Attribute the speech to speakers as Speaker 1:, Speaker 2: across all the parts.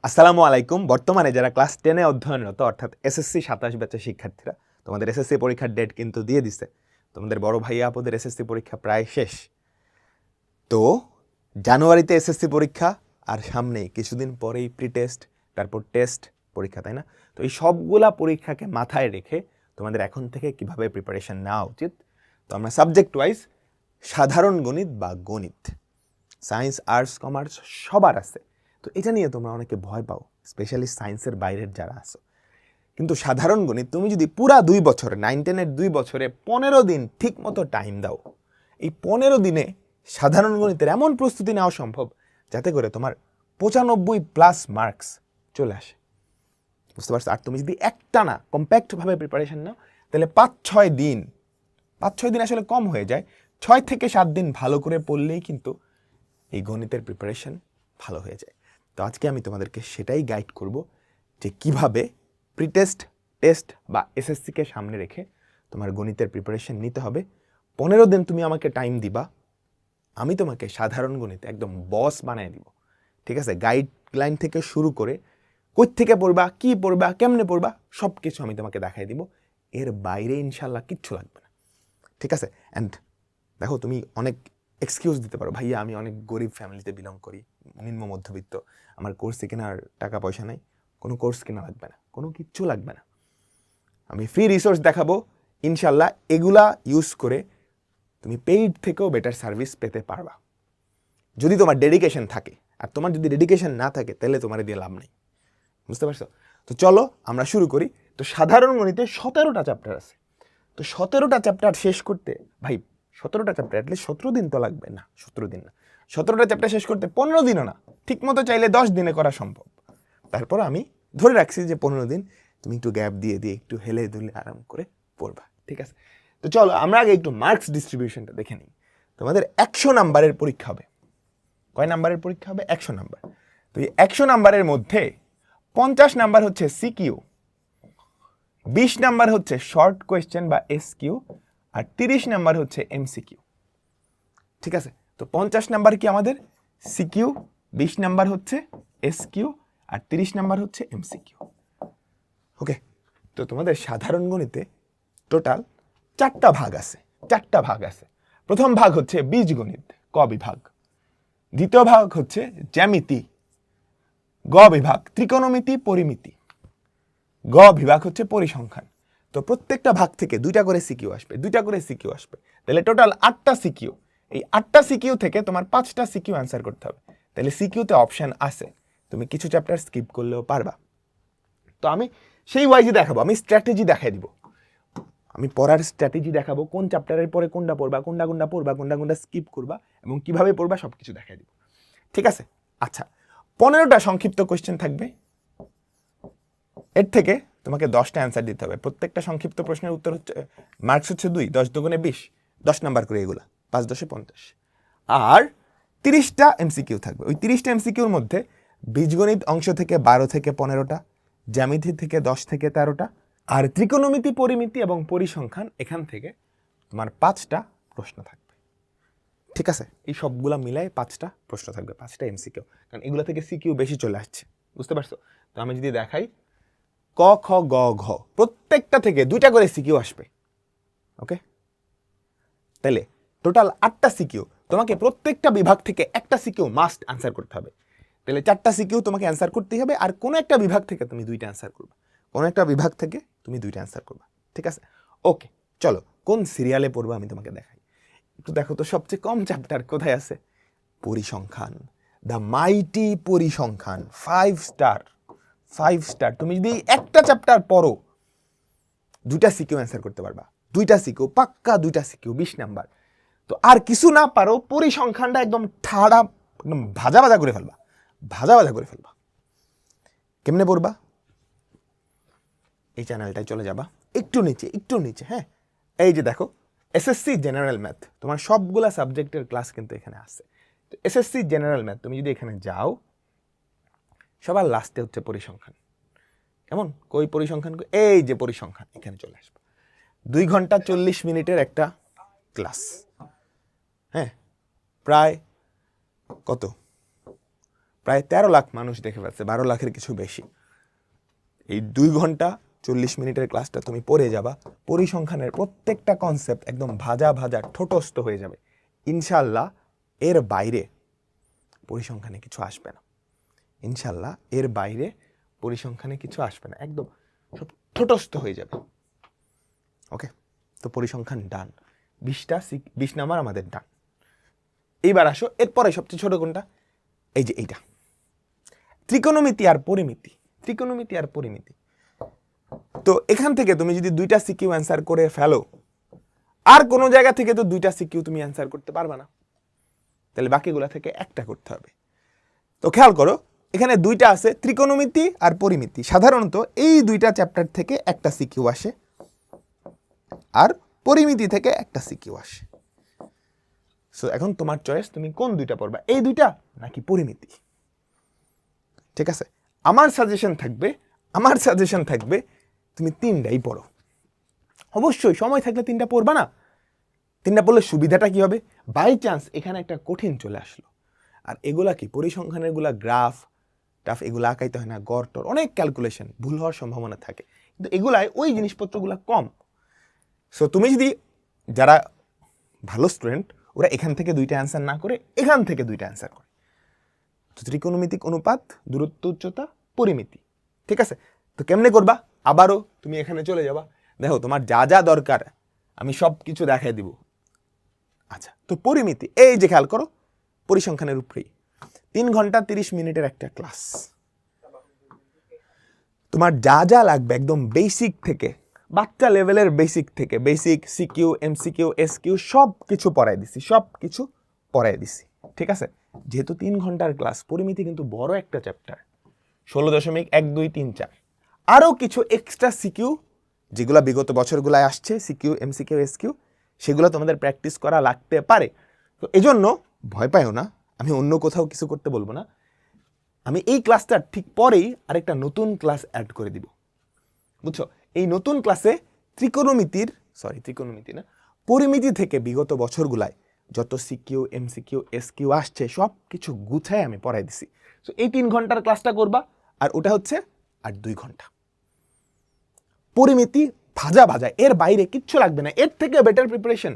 Speaker 1: আসসালামু আলাইকুম। বর্তমানে যারা ক্লাস 10 এ অধ্যয়নরত অর্থাৎ এসএসসি 27 ব্যাচের শিক্ষার্থীরা, তোমাদের এসএসসি পরীক্ষার ডেট কিন্তু দিয়ে দিছে। তোমাদের বড় ভাইয়া আপুদের এসএসসি পরীক্ষা প্রায় শেষ। তো জানুয়ারিতে এসএসসি পরীক্ষা, আর সামনে কিছুদিন পরেই প্রি টেস্ট, তারপর টেস্ট পরীক্ষা, তাই না? তো এই সবগুলা পরীক্ষাকে মাথায় রেখে তোমাদের এখন থেকে কিভাবে প্রিপারেশন নেওয়া উচিত, তো আমরা সাবজেক্ট ওয়াইজ সাধারণ গণিত বা গণিত, সায়েন্স, আর্টস, কমার্স সবার আছে। তো এটা নিয়ে তোমরা অনেকে ভয় পাও, স্পেশালি সায়েন্সের বাইরের যারা আছো। কিন্তু সাধারণ গণিত তুমি যদি পুরা 2 বছর 9-10-এর 2 বছরে 15 দিন ঠিক মতো টাইম দাও, এই 15 দিনে সাধারণ গণিতের এমন প্রস্তুতি নেওয়া সম্ভব যাতে করে তোমার 95+ মার্কস চলে আসে। বুঝতে পারছো? আর তুমি যদি একটানা কম্প্যাক্টভাবে প্রিপারেশন নাও, তাহলে 5-6 দিন আসলে কম হয়ে যায়, 6 থেকে 7 দিন ভালো করে পড়লেই কিন্তু এই গণিতের প্রিপারেশন ভালো হয়ে যায়। তো আজকে আমি তোমাদেরকে সেটাই গাইড করব যে কিভাবে প্রি টেস্ট, টেস্ট বা এসএসসিকে সামনে রেখে তোমার গণিতের প্রিপারেশন নিতে হবে। 15 দিন তুমি আমাকে টাইম দিবা, আমি তোমাকে সাধারণ গণিতে একদম বস বানিয়ে দিব। ঠিক আছে? গাইডলাইন থেকে শুরু করে কই থেকে পড়বা, কি পড়বা, কেমনে পড়বা, সব কিছু আমি তোমাকে দেখাই দিব। এর বাইরে ইনশাল্লাহ কিচ্ছু লাগবে না। ঠিক আছে? অ্যান্ড দেখো, তুমি অনেক এক্সকিউজ দিতে পারো, ভাইয়া আমি অনেক গরিব ফ্যামিলিতে বিলং করি, নিম্ন মধ্যবিত্ত, আমার কোর্সে কেনার টাকা পয়সা নাই। কোনো কোর্স কেনা লাগবে না, কোনো কিচ্ছু লাগবে না। আমি ফ্রি রিসোর্স দেখাবো, ইনশাল্লাহ এগুলা ইউজ করে তুমি পেইড থেকেও বেটার সার্ভিস পেতে পারবা, যদি তোমার ডেডিকেশন থাকে। আর তোমার যদি ডেডিকেশন না থাকে তাহলে তোমার দিয়ে লাভ নেই। বুঝতে পারছো? তো চলো আমরা শুরু করি। তো সাধারণ গণিতে 17টা চ্যাপ্টার আছে। তো 17টা চ্যাপ্টার শেষ করতে ভাই 17টা চ্যাপ্টার অ্যাটলিস্ট 17 দিন তো লাগবে না। 17 দিন না, 17টা চ্যাপ্টার শেষ করতে 15 দিনও না, ঠিক মতো চাইলে 10 দিনে করা সম্ভব। তারপর আমি ধরে রাখছি যে 15 দিন তুমি একটু গ্যাপ দিয়ে একটু হেলে দুলে আরাম করে পড়বা। ঠিক আছে? তো চলো আমরা আগে একটু মার্কস ডিস্ট্রিবিউশনটা দেখে নিই। তোমাদের 100 নাম্বারের পরীক্ষা হবে। কয় নাম্বারের পরীক্ষা হবে? 100 নাম্বার। তো এই 100 নাম্বারের মধ্যে 50 নাম্বার হচ্ছে সিকিউ, 20 নাম্বার হচ্ছে শর্ট কোয়েশ্চেন বা এসকিউ, আর 30 নাম্বার হচ্ছে এমসিকিউ। ঠিক আছে? তো 50 নাম্বার কি আমাদের সিকিউ, 20 নাম্বার হচ্ছে এসকিউ, আর 30 নাম্বার হচ্ছে এমসিকিউ। ওকে? তো তোমাদের সাধারণ গণিতে টোটাল 4টা ভাগ আছে। প্রথম ভাগ হচ্ছে বীজগণিত, ক বিভাগ। দ্বিতীয় ভাগ হচ্ছে জ্যামিতি, গ বিভাগ। ত্রিকোণমিতি, পরিমিতি, গ বিভাগ হচ্ছে পরিসংখ্যান। তো প্রত্যেকটা ভাগ থেকে 2টা করে সিকিউ আসবে, তাহলে টোটাল 8টা সিকিউ। এই 8টা সিকিউ থেকে তোমার 5টা সিকিউ অ্যান্সার করতে হবে। তাহলে সিকিউতে অপশন আছে, তুমি কিছু চ্যাপ্টার স্কিপ করলেও পারবা। তো আমি সেই ওয়াইজই দেখাবো, আমি স্ট্র্যাটেজি দেখাই দিব, আমি পড়ার স্ট্র্যাটেজি দেখাবো, কোন চ্যাপ্টারের পরে কোনটা পড়বা, কোনটা স্কিপ করবা এবং কিভাবে পড়বা সবকিছু দেখাই দিব। ঠিক আছে? আচ্ছা, 15টা সংক্ষিপ্ত কোয়েশ্চেন থাকবে, এর থেকে তোমাকে 10টা অ্যান্সার দিতে হবে। প্রত্যেকটা সংক্ষিপ্ত প্রশ্নের উত্তর হচ্ছে মার্কস হচ্ছে 2, 10 দুগুণে 20, 10 নাম্বার করে এগুলা, 5 10 50। আর 30টা এমসিকিউ থাকবে। ওই 30টা এমসিকিউর মধ্যে বীজগণিত অংশ থেকে 12 থেকে 15টা, জ্যামিতি থেকে 10 থেকে 13টা, আর ত্রিকোণমিতি, পরিমিতি এবং পরিসংখ্যান এখান থেকে তোমার 5টা প্রশ্ন থাকবে। ঠিক আছে? এই সবগুলা মিলাই 5টা প্রশ্ন থাকবে, 5টা এমসিকিউ, কারণ এগুলো থেকে সিকিউ বেশি চলে আসছে। বুঝতে পারছো? তো আমি যদি দেখাই, ক খ গ ঘ প্রত্যেকটা থেকে 2টা করে সিকিউ আসবে। ওকে? তাহলে টোটাল 8টা সিকিউ, তোমাকে প্রত্যেকটা বিভাগ থেকে একটা সিকিউ মাস্ট অ্যান্সার করতে হবে। তাহলে 4টা সিকিউ তোমাকে অ্যান্সার করতেই হবে, আর কোনো একটা বিভাগ থেকে তুমি 2টা অ্যান্সার করবে, ঠিক আছে? ওকে, চলো কোন সিরিয়ালে পড়বো আমি তোমাকে দেখাই। একটু দেখো তো, সবচেয়ে কম চ্যাপ্টার কোথায় আছে? পরিসংখ্যান, দ্য মাইটি পরিসংখ্যান, 5 স্টার। তুমি যদি একটা চ্যাপ্টার পড়ো, 2টা সিকিউ অ্যান্সার করতে পারবা, 2টা সিকিউ পাক্কা, 2টা সিকিউ 20 নাম্বার। তো আর কিছু না পারো, পরিসংখ্যানটা একদম ঠাড়া, একদম ভাজা করে ফেলবা। কেমনে পড়বা? এই চ্যানেলটায় চলে যাবা, একটু নিচে, হ্যাঁ, এই যে দেখো এসএসসি জেনারেল ম্যাথ, তোমার সবগুলা সাবজেক্টের ক্লাস কিন্তু এখানে আছে। তো এসএসসি জেনারেল ম্যাথ তুমি যদি এখানে যাও, সবার লাস্টে হচ্ছে পরিসংখ্যান। কেমন? কই পরিসংখ্যান? এই যে পরিসংখ্যান, এখানে চলে আসবে। 2 ঘন্টা 40 মিনিটের একটা ক্লাস, হ্যাঁ, প্রায় কত প্রায় 13 লাখ মানুষ দেখে ফেলছে, 12 লাখের কিছু বেশি। এই 2 ঘন্টা 40 মিনিটের ক্লাসটা তুমি পড়ে যাবা, পরিসংখ্যানের প্রত্যেকটা কনসেপ্ট একদম ভাজা ভাজা ঠোঁটস্থ হয়ে যাবে। ইনশাল্লাহ এর বাইরে পরিসংখ্যানে কিছু আসবে না, ইনশাল্লাহ এর বাইরে পরিসংখ্যানে কিছু আসবে না, একদম সব ঠোঁটস্থ হয়ে যাবে। ওকে, তো পরিসংখ্যান ডান, 20 নাম্বার আমাদের ডান। এইবার আসো এরপরে সবচেয়ে ছোট কোনটা, এই যে এইটা, ত্রিকোণমিতি আর পরিমিতি। ত্রিকোণমিতি আর পরিমিতি, তো এখান থেকে তুমি যদি 2টা সিকিউ অ্যান্সার করে ফেলো, আর কোনো জায়গা থেকে তো 2টা সিকিউ তুমি অ্যান্সার করতে পারবে না, তাহলে বাকিগুলা থেকে একটা করতে হবে। তো খেয়াল করো এখানে 2টা আছে, ত্রিকোণমিতি আর পরিমিতি। সাধারণত এই 2টা চ্যাপ্টার থেকে একটা সিকিউ আসে, আর পরিমিতি থেকে একটা সিকিউ আসে। সো এখন তোমার চয়েস, তুমি কোন 2টা পড়বা, এই 2টা নাকি পরিমিতি। ঠিক আছে, আমার সাজেশন থাকবে তুমি 3টাই পড়ো। অবশ্যই সময় থাকলে 3টা পড়বা না, 3টা পড়লে সুবিধাটা কি হবে, বাই চান্স এখানে একটা কঠিন চলে আসলো, আর এগুলা কি পরিসংখ্যানের গুলা গ্রাফ টাফ, এগুলো আঁকাইতে হয় না, গড় টর অনেক ক্যালকুলেশন, ভুল হওয়ার সম্ভাবনা থাকে, কিন্তু এগুলায় ওই জিনিসপত্রগুলো কম। সো তুমি যদি, যারা ভালো স্টুডেন্ট ওরা এখান থেকে 2টা অ্যান্সার না করে এখান থেকে 2টা অ্যান্সার করে। তো ত্রিকোণমিতিক অনুপাত, দূরত্ব, উচ্চতা, পরিমিতি। ঠিক আছে, তো কেমনে করবা, আবারও তুমি এখানে চলে যাবা, দেখো তোমার যা যা দরকার আমি সব কিছু দেখাই দিব। আচ্ছা, তো পরিমিতি, এই যে খেয়াল করো পরিসংখ্যানের উপরেই 3 ঘন্টা 30 মিনিটের একটা ক্লাস। তোমার যা যা লাগবে একদম বেসিক থেকে, বাচ্চা লেভেলের বেসিক থেকে, বেসিক সিকিউ, এমসিকিউ, এসকিউ সব কিছু পড়াই দিছি। ঠিক আছে, যেহেতু 3 ঘন্টার ক্লাস, পরিমিতি কিন্তু বড় একটা চ্যাপ্টার, 16.1, 2, 3, 4, আরও কিছু এক্সট্রা সিকিউ যেগুলো বিগত বছরগুলায় আসছে, সিকিউ, এমসিকিউ, এসকিউ, সেগুলো তোমাদের প্র্যাকটিস করা লাগতে পারে। তো এজন্য ভয় পাইও না, আমি অন্য কোথাও কিছু করতে বলবো না, আমি এই ক্লাসটার ঠিক পরেই আরেকটা নতুন ক্লাস অ্যাড করে দিব, বুঝছো? এই নতুন ক্লাসে ত্রিকোণমিতি না, পরিমিতি থেকে বিগত বছরগুলায় যত সিকিউ, এমসিকিউ, এসকিউ আসছে সব কিছু গুছায় আমি পড়াই দিছি। তো এই 3 ঘন্টার ক্লাসটা করবা, আর ওটা হচ্ছে আর 2 ঘন্টা পরিমিতি ভাজা, এর বাইরে কিচ্ছু লাগবে না, এর থেকে বেটার প্রিপারেশন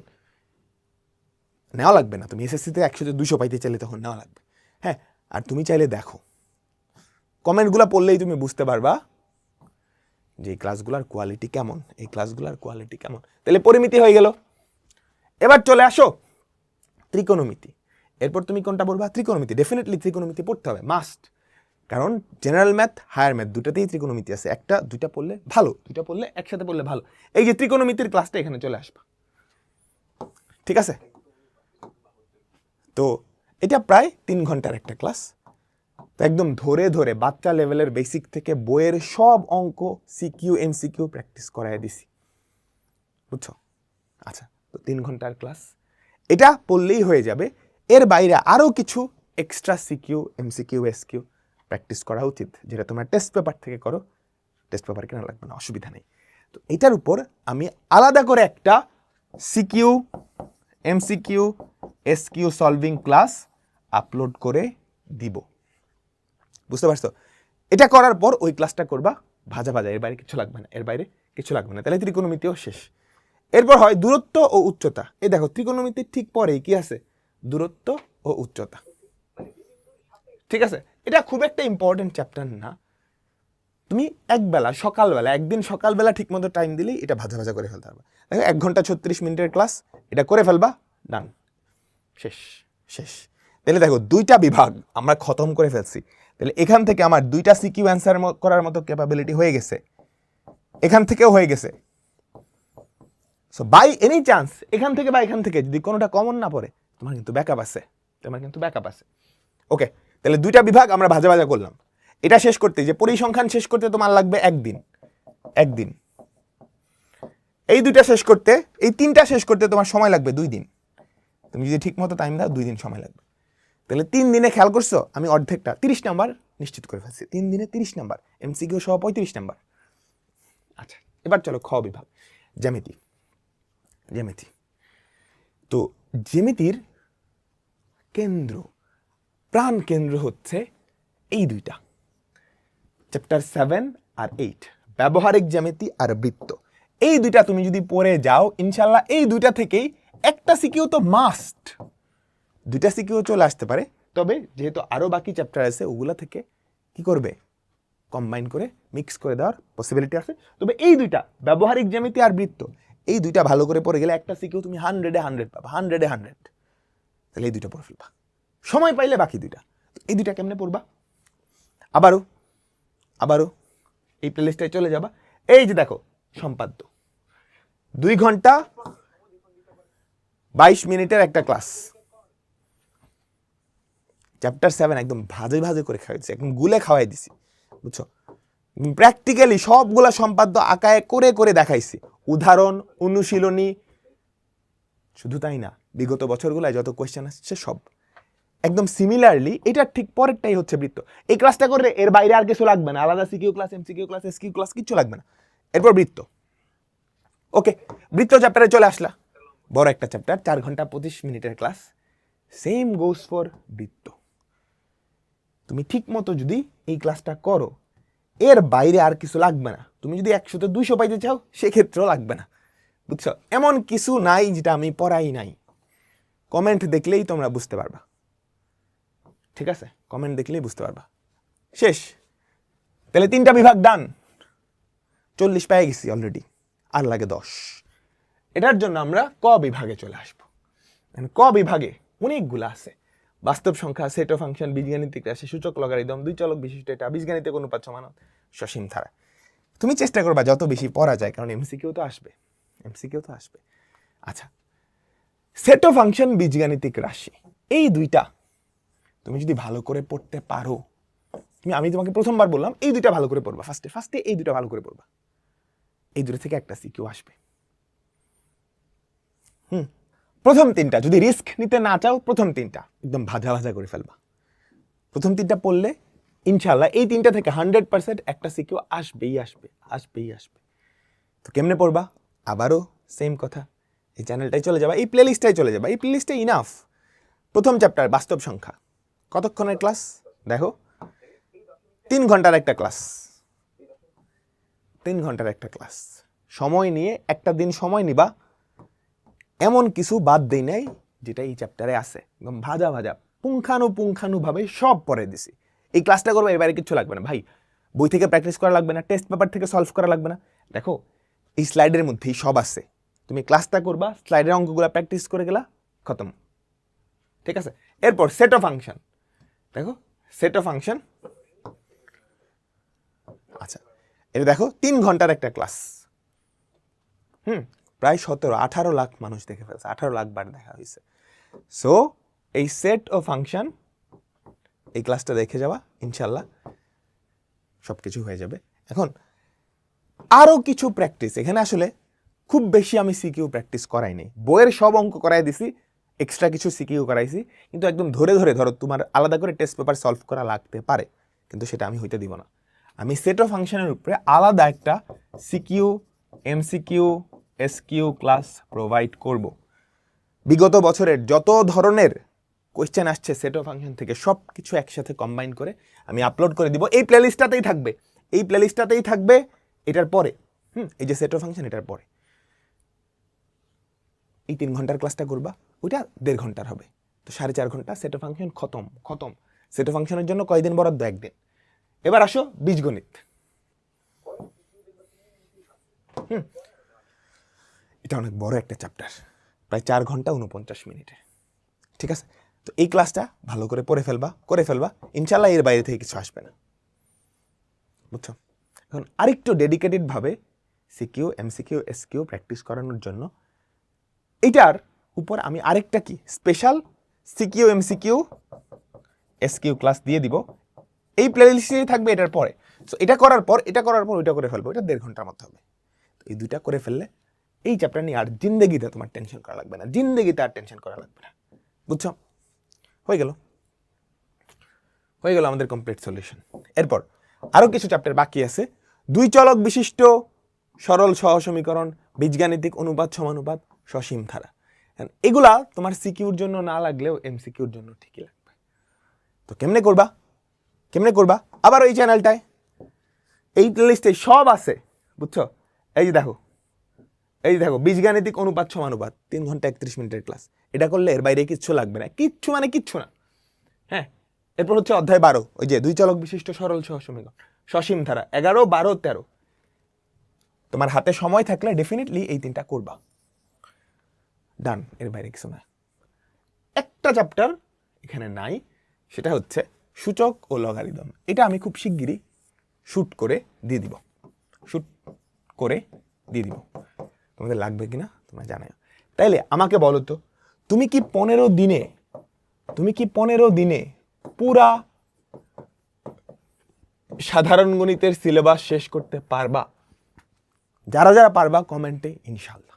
Speaker 1: নেওয়া লাগবে না। তুমি এসএসসিতে 100-200 পাইতে চাইলে তখন নেওয়া লাগবে। হ্যাঁ, আর তুমি চাইলে দেখো কমেন্টগুলো পড়লেই তুমি বুঝতে পারবা যে এই ক্লাসগুলোর কোয়ালিটি কেমন, তাহলে পরিমিতি হয়ে গেল। এবার চলে আসো ত্রিকোণমিতি। এরপর তুমি কোনটা পড়বা, ত্রিকোণমিতি। ডেফিনেটলি ত্রিকোণমিতি পড়তে হবে, মাস্ট, কারণ জেনারেল ম্যাথ, হায়ার ম্যাথ দুটাতেই ত্রিকোণমিতি আছে। 1-2টা পড়লে ভালো, 2টা পড়লে একসাথে পড়লে ভালো। এই যে ত্রিকোণমিতির ক্লাসটা এখানে চলে আসবা, ঠিক আছে? তো এটা প্রায় 3 ঘন্টার একটা ক্লাস, তো একদম ধরে ধরে বাচ্চা লেভেলের বেসিক থেকে বইয়ের সব অঙ্ক, সিকিউ, এমসিকিউ প্র্যাকটিস করাই দিছি, বুঝছো? আচ্ছা, তো 3 ঘন্টার ক্লাস, এটা পড়লেই হয়ে যাবে। এর বাইরে আরও কিছু extra CQ, MCQ, SQ practice করা উচিত, যেটা তোমার টেস্ট পেপার থেকে করো। টেস্ট পেপার কেনা লাগবে না, অসুবিধা নেই। তো এটার উপর আমি আলাদা করে একটা CQ, MCQ, SQ solving class upload করে দিব, বুঝতে পারছো? এটা করার পর ওই ক্লাসটা করবা ভাজা, এর বাইরে কিছু লাগবে না, তাহলে ত্রিকোণমিতিও শেষ। এরপর হয় দূরত্ব ও উচ্চতা। এই দেখো ত্রিকোণমিতির ঠিক পরেই কি আছে, দূরত্ব ও উচ্চতা। ঠিক আছে, এটা খুব একটা ইম্পর্টেন্ট চ্যাপ্টার না, তুমি একদিন সকালবেলা ঠিক মতো টাইম দিলেই এটা ভাজা করে ফেলতে পারবা। দেখো 1 ঘন্টা 36 মিনিটের ক্লাস, এটা করে ফেলবা, ডান, শেষ। তাহলে দেখো 2টা বিভাগ আমরা খতম করে ফেলছি। তাহলে এখান থেকে আমার 2টা সিকিউ অ্যান্সার করার মতো ক্যাপাবিলিটি হয়ে গেছে, এখান থেকেও হয়ে গেছে। সো বাই এনি চান্স এখান থেকে যদি কোনোটা কমন না পড়ে, তোমার কিন্তু ব্যাকআপ আছে। ওকে, তাহলে 2টা বিভাগ আমরা ভাজা করলাম। এটা শেষ করতে, যে পরিসংখ্যান শেষ করতে তোমার লাগবে একদিন। এই 2টা শেষ করতে, এই 3টা শেষ করতে তোমার সময় লাগবে 2 দিন। তুমি যদি ঠিক মতো টাইম দাও 2 দিন সময় লাগবে। তাহলে 3 দিনে খেয়াল করছো আমি অর্ধেকটা 30 নাম্বার নিশ্চিত করে ফেলছি। 3 দিনে 30 নাম্বার, এমসিকিউ সহ 35 নাম্বার। আচ্ছা, এবার চলো খ বিভাগ, জ্যামিতি। তো জ্যামিতির প্রাণ কেন্দ্র হচ্ছে এই দুইটা চ্যাপ্টার 7 আর 8 ব্যবহারিক জ্যামিতি আর বৃত্ত, এই দুইটা তুমি যদি পড়ে যাও ইনশাল্লাহ এই দুইটা থেকেই একটা সিকিউ তো মাস্ট, দুইটা সিকিউ চলে আসতে পারে। তবে যেহেতু আরো বাকি চ্যাপ্টার আছে ওগুলা থেকে কি করবে, কম্বাইন করে মিক্স করে দেওয়ার পসিবিলিটি আছে। তবে এই দুইটা ব্যবহারিক জ্যামিতি আর বৃত্ত, এই দুইটা ভালো করে পড়ে গেলে একটা সিকিউ তুমি 100-এ 100 পাবা, 100-এ 100। তাহলে এই দুইটা পড়ে ফেলবা, সময় পাইলে বাকি দুইটা। এই দুইটা কেমনে পড়বা, আবারও এই প্লেলিস্টে চলে যাবা। এই যে দেখো সম্পাদ্য 2 ঘন্টা 22 মিনিটের একটা ক্লাস, চ্যাপ্টার 7 একদম ভাজে ভাজে করে খাওয়াইছি, একদম গুলে খাওয়াই দিছি, বুঝছো? প্র্যাকটিক্যালি সবগুলা সম্পাদ্য আঁকায় করে করে দেখাইছি, উদাহরণ অনুশীলনী। শুধু তাই না, বিগত বছরগুলায় যত কোয়েশ্চেন আসছে সব একদম সিমিলারলি, এটার ঠিক পরেরটাই হচ্ছে বৃত্ত। এই ক্লাসটা করলে এর বাইরে আর কিছু লাগবে না, আলাদা CQ class, MCQ class, SQ class কিচ্ছু লাগবে না। এরপর বৃত্ত। ওকে, বৃত্ত চ্যাপ্টারে চলে আসলা, বড় একটা চ্যাপ্টার, 4 ঘন্টা 25 মিনিটের ক্লাস। সেম গোস ফর বৃত্ত। তুমি ঠিক মতো যদি এই ক্লাসটা করো, এর বাইরে আর কিছু লাগবে না। তুমি যদি 100-তে 200 পাইতে চাও সেক্ষেত্রেও লাগবে না, বুঝছো? এমন কিছু নাই যেটা আমি পড়াই নাই। কমেন্ট দেখলেই তোমরা বুঝতে পারবা, ঠিক আছে? কমেন্ট দেখলেই বুঝতে পারবা। শেষ। তাহলে 3টা বিভাগ ডান, 40 পেয়ে গেছি অলরেডি, আর লাগে 10। এটার জন্য আমরা ক বিভাগে চলে আসবো। ক বিভাগে অনেকগুলো আছে, বাস্তব সংখ্যা, সেট অফ ফাংশন, বীজগাণিতিক রাশি, সূচক, লগারিদম, 2 চলক বিশিষ্ট এটা, বীজগাণিতিক অনুপাত সমানুপাত, সসীম ধারা। তুমি চেষ্টা করবা যত বেশি পড়া যায়, কারণ এমসিকিউ তো আসবে। আচ্ছা, সেট অফ ফাংশন, বীজগাণিতিক রাশি, এই দুইটা তুমি যদি ভালো করে পড়তে পারো, আমি তোমাকে প্রথমবার বললাম এই দুইটা ভালো করে পড়বা, ফার্স্টে এই দুইটা ভালো করে পড়বা, এই দুটো থেকে একটা সিকিউ আসবে। প্রথম 3টা যদি রিস্ক নিতে না চাও, প্রথম 3টা একদম ভাজা ভাজা করে ফেলবা। প্রথম 3টা পড়লে ইনশাল্লাহ এই 3টা থেকে 100% একটা সিকিউ আসবেই আসবে। তো কেমনে পড়বা? আবারও সেম কথা, এই চ্যানেলটাই চলে যাবা, এই প্লেলিস্টটাই চলে যাবা। এই প্লেলিস্টে ইনাফ। প্রথম চ্যাপ্টার বাস্তব সংখ্যা, কতক্ষণের ক্লাস দেখো, 3 ঘন্টার একটা ক্লাস, 3 ঘন্টার একটা ক্লাস। সময় নিয়ে একটা দিন সময় নিবা, এমন কিছু বাদ দেই নাই যেটা এই চ্যাপ্টারে আছে, একদম ভাজা পুঙ্খানুপুঙ্খানুভাবে সব পড়ে দিছি। এই ক্লাসটা করবো, এর বাইরে কিছু লাগবে না ভাই, বই থেকে প্র্যাকটিস করা লাগবে না, টেস্ট পেপার থেকে সলভ করা লাগবে না। দেখো এই স্লাইডের মধ্যেই সব আছে, তুমি ক্লাসটা করবা, স্লাইডের অঙ্কগুলো প্র্যাকটিস করে গেলা, খতম, ঠিক আছে? এরপর সেট অফ ফাংশন, দেখো সেট অফ ফাংশন, আচ্ছা এটা দেখো 3 ঘন্টার একটা ক্লাস, প্রায় 17-18 লাখ মানুষ দেখে ফেলছে, 18 লাখ বার দেখা হয়েছে। সো এই সেট ও ফাংশন, এই ক্লাসটা দেখে যাওয়া, ইনশাল্লাহ সবকিছু হয়ে যাবে। এখন আরো কিছু প্র্যাকটিস, এখানে আসলে খুব বেশি আমি সিকিউ প্র্যাকটিস করাই নাই, বইয়ের সব অঙ্ক করাই দিছি, এক্সট্রা কিছু সিকিউ করাইছি, কিন্তু একদম ধরে ধরো তোমার আলাদা করে টেস্ট পেপার সলভ করা লাগতে পারে, কিন্তু সেটা আমি হইতে দিব না। আমি সেট অফ ফাংশনের উপরে আলাদা একটা CQ, MCQ, SQ class provide করব। বিগত বছরের যত ধরনের কোয়েশ্চেন আসছে সেট অফ ফাংশন থেকে সব কিছু একসাথে কম্বাইন করে আমি আপলোড করে দিব। এই প্লেলিস্টটাতেই থাকবে, এটার পরে এই যে সেট অফ ফাংশন, এটার পরে এই 3 ঘন্টার ক্লাসটা করবা, ওইটা 1.5 ঘন্টার হবে, তো 4.5 ঘন্টা সেট অফ ফাংশন খতম। সেট অফ ফাংশনের জন্য কয়দিন বরাদ্দ? 1 দিন। এবার আসো বীজগণিত। এটা অনেক বড় একটা চ্যাপ্টার, প্রায় 4 ঘন্টা 49 মিনিটে, ঠিক আছে? তো এই ক্লাসটা ভালো করে করে ফেলবা, ইনশাল্লাহ এর বাইরে থেকে কিছু আসবে না, বুঝছো? এখন আরেকটু ডেডিকেটেড ভাবে সিকিউ, এমসিকিউ, এসকিউ প্র্যাকটিস করানোর জন্য এটার উপর আমি আরেকটা কি special CQ, MCQ, SQ class দিয়ে দিব, এই প্লেলিস্টেই থাকবে এটার পরে। সো এটা করার পর ওইটা করে ফেলবো, এটা 1.5 ঘন্টার মধ্যে হবে। তো এই দুইটা করে ফেললে এই চ্যাপ্টার নিয়ে আর জিন্দেগিতে তোমার টেনশন করা লাগবে না, বুঝছো? হয়ে গেল আমাদের কমপ্লিট সলিউশন। এরপর আরো কিছু চ্যাপ্টার বাকি আছে, 2 চলক বিশিষ্ট সরল সহসমীকরণ, বীজগাণিতিক অনুপাত সমানুপাত, সসীম ধারা। এগুলা তোমার সিকিউর জন্য না লাগলেও এমসিকিউর জন্য ঠিকই লাগবে। তো কেমনে করবা? কেমনে করবা? আবার ওই চ্যানেলটায় এই প্লেলিস্টে সব আছে, বুঝছো? এই যে দেখো বীজগাণিতিক অনুপাত সমানুপাত 3 ঘন্টা 31 মিনিটের ক্লাস। এটা করলে এর বাইরে কিচ্ছু লাগবে না, কিচ্ছু মানে কিচ্ছু না। হ্যাঁ, এরপর হচ্ছে অধ্যায় 12, ওই যে 2 চলক বিশিষ্ট সরল সহসমীকরণ, সসীম ধারা 11, 12, 13। তোমার হাতে সময় থাকলে ডেফিনেটলি এই 3টা করবা। ডান, এর বাইরে কিছু না। একটা চ্যাপ্টার এখানে নাই, সেটা হচ্ছে সূচক ও লগারিদম। এটা আমি খুব শিগগিরই শুট করে দিয়ে দিব, তোমাদের লাগবে কিনা তোমরা জানাও। তাইলে আমাকে বলো তো, তুমি কি 15 দিনে পুরা সাধারণ গণিতের সিলেবাস শেষ করতে পারবা? যারা যারা পারবা কমেন্টে ইনশাল্লাহ।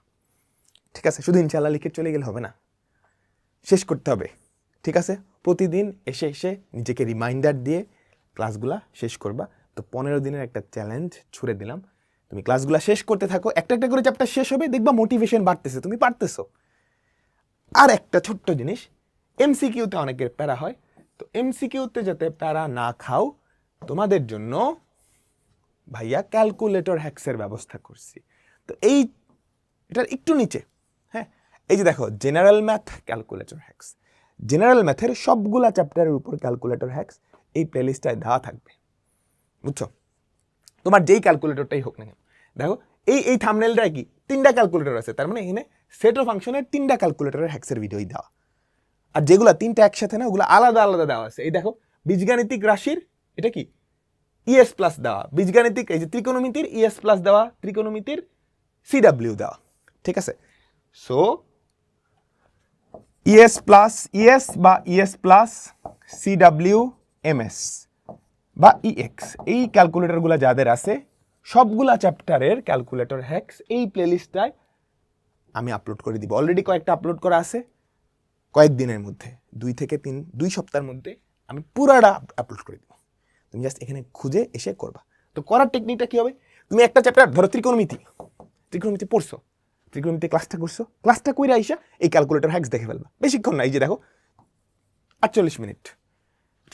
Speaker 1: ঠিক আছে, শুধু ইনশাল্লাহ লিখে চলে গেলে হবে না, শেষ করতে হবে। ঠিক আছে, প্রতিদিন এসে নিজেকে রিমাইন্ডার দিয়ে ক্লাসগুলা শেষ করবা। তো 15 দিনের একটা চ্যালেঞ্জ ছুড়ে দিলাম, তুমি ক্লাসগুলা শেষ করতে থাকো, একটা একটা করে চ্যাপ্টার শেষ হবে, দেখবা মোটিভেশন বাড়তেছে, তুমি পারতেছো। আর একটা ছোট্ট জিনিস, এমসিকিউতে অনেকের প্যারা হয়, তো এমসিকিউতে যাতে প্যারা না খাও, তোমাদের জন্য ভাইয়া ক্যালকুলেটর হ্যাক্সের ব্যবস্থা করছি। তো এটার একটু নিচে, হ্যাঁ, এই যে দেখো general math calculator hacks, general ম্যাথের সবগুলা চ্যাপ্টারের উপর ক্যালকুলেটর হ্যাক্স এই প্লেলিস্টটায় দেওয়া থাকবে, বুঝছো? তোমার যেই ক্যালকুলেটরটাই হোক না কেন, দেখো এই থাম্বনেলটায় কি 3টা ক্যালকুলেটর আছে, তার মানে এখানে সেট ও ফাংশনের 3টা ক্যালকুলেটরের হ্যাক্সের ভিডিওই দেওয়া। আর যেগুলো 3টা একসাথে না, ওগুলো আলাদা আলাদা দেওয়া আছে। এই দেখো বীজগাণিতিক রাশির এটা কি ইএস প্লাস দেওয়া, বীজগাণিতিক এই যে ত্রিকোণমিতির ইএস প্লাস দেওয়া, ত্রিকোণমিতির সিডাব্লিউ দেওয়া। ঠিক আছে, সো ইএস বা ইএস প্লাস সিডাব্লিউ এমএস বা ইএক্স, এই ক্যালকুলেটরগুলো যাদের আছে সবগুলা চ্যাপ্টারের ক্যালকুলেটর হ্যাক্স এই প্লেলিস্টটায় আমি আপলোড করে দিব। অলরেডি কয়েকটা আপলোড করা আছে, কয়েকদিনের মধ্যে 2 সপ্তাহের মধ্যে আমি পুরাটা আপলোড করে দিব। তুমি জাস্ট এখানে খুঁজে এসে করবা। তো করার টেকনিকটা কি হবে, তুমি একটা চ্যাপ্টার ধরো ত্রিকোণমিতি পড়ছো, ত্রিকোণমিতি ক্লাসটা কইরা আইসা এই ক্যালকুলেটর হ্যাক্স দেখে ফেলবা, বেশিক্ষণ না, এই যে দেখো 48 মিনিট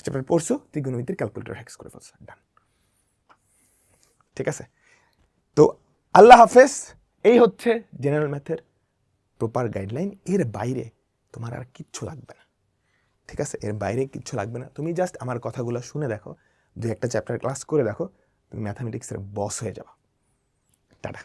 Speaker 1: চ্যাপ্টার পড়ছো, ত্রিকোণমিতির ক্যালকুলেটর হ্যাক্স করে ফেলছো, ডান। ঠিক আছে, তো আল্লাহ হাফেজ। এই হচ্ছে জেনারেল ম্যাথের প্রপার গাইডলাইন। এর বাইরে তোমার আর কিচ্ছু লাগবে না। ঠিক আছে, এর বাইরে কিচ্ছু লাগবে না, তুমি জাস্ট আমার কথাগুলো শুনে দেখো, 2-1টা চ্যাপ্টার ক্লাস করে দেখো, তুমি ম্যাথামেটিক্সের বস হয়ে যাবা। টাটা।